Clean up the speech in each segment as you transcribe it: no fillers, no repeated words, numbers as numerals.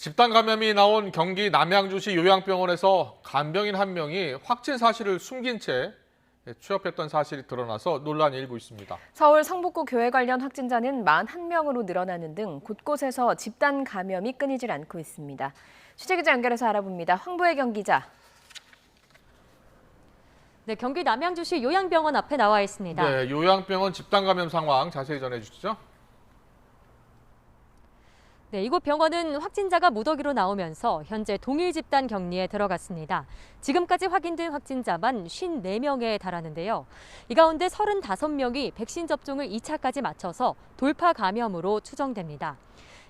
집단 감염이 나온 경기 남양주시 요양병원에서 간병인 한 명이 확진 사실을 숨긴 채 취업했던 사실이 드러나서 논란이 일고 있습니다. 서울 성북구 교회 관련 확진자는 41명으로 늘어나는 등 곳곳에서 집단 감염이 끊이질 않고 있습니다. 취재기자 연결해서 알아봅니다. 황보혜경 기자. 네, 경기 남양주시 요양병원 앞에 나와 있습니다. 네, 요양병원 집단 감염 상황 자세히 전해주시죠. 네, 이곳 병원은 확진자가 무더기로 나오면서 현재 동일 집단 격리에 들어갔습니다. 지금까지 확인된 확진자만 54명에 달하는데요. 이 가운데 35명이 백신 접종을 2차까지 마쳐서 돌파 감염으로 추정됩니다.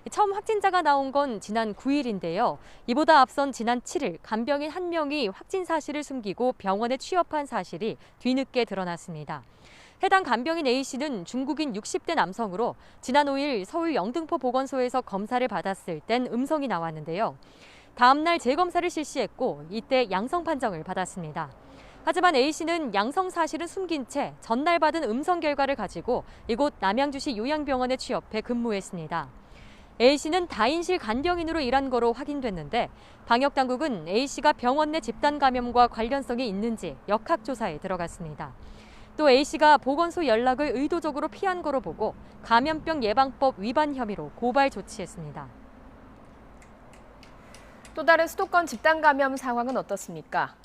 처음 확진자가 나온 건 지난 9일인데요. 이보다 앞선 지난 7일 간병인 한 명이 확진 사실을 숨기고 병원에 취업한 사실이 뒤늦게 드러났습니다. 해당 간병인 A씨는 중국인 60대 남성으로 지난 5일 서울 영등포 보건소에서 검사를 받았을 땐 음성이 나왔는데요. 다음 날 재검사를 실시했고 이때 양성 판정을 받았습니다. 하지만 A씨는 양성 사실은 숨긴 채 전날 받은 음성 결과를 가지고 이곳 남양주시 요양병원에 취업해 근무했습니다. A씨는 다인실 간병인으로 일한 거로 확인됐는데 방역당국은 A씨가 병원 내 집단 감염과 관련성이 있는지 역학조사에 들어갔습니다. 또 A씨가 보건소 연락을 의도적으로 피한 거로 보고 감염병 예방법 위반 혐의로 고발 조치했습니다. 또 다른 수도권 집단 감염 상황은 어떻습니까?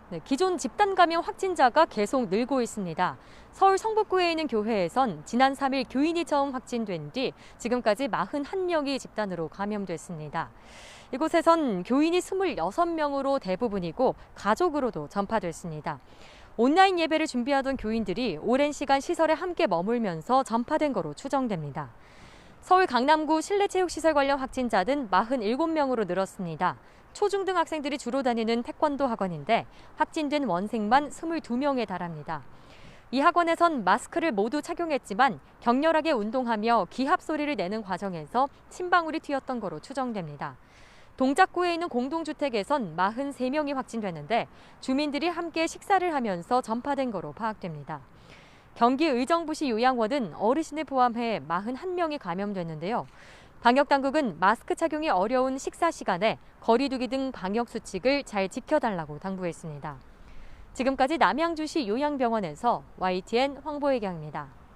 네, 기존 집단 감염 확진자가 계속 늘고 있습니다. 서울 성북구에 있는 교회에선 지난 3일 교인이 처음 확진된 뒤 지금까지 41명이 집단으로 감염됐습니다. 이곳에선 교인이 26명으로 대부분이고 가족으로도 전파됐습니다. 온라인 예배를 준비하던 교인들이 오랜 시간 시설에 함께 머물면서 전파된 거로 추정됩니다. 서울 강남구 실내체육시설 관련 확진자는 47명으로 늘었습니다. 초중등 학생들이 주로 다니는 태권도 학원인데 확진된 원생만 22명에 달합니다. 이 학원에선 마스크를 모두 착용했지만 격렬하게 운동하며 기합 소리를 내는 과정에서 침방울이 튀었던 거로 추정됩니다. 동작구에 있는 공동주택에선 43명이 확진됐는데 주민들이 함께 식사를 하면서 전파된 거로 파악됩니다. 경기 의정부시 요양원은 어르신을 포함해 41명이 감염됐는데요. 방역당국은 마스크 착용이 어려운 식사 시간에 거리 두기 등 방역 수칙을 잘 지켜달라고 당부했습니다. 지금까지 남양주시 요양병원에서 YTN 황보혜경입니다.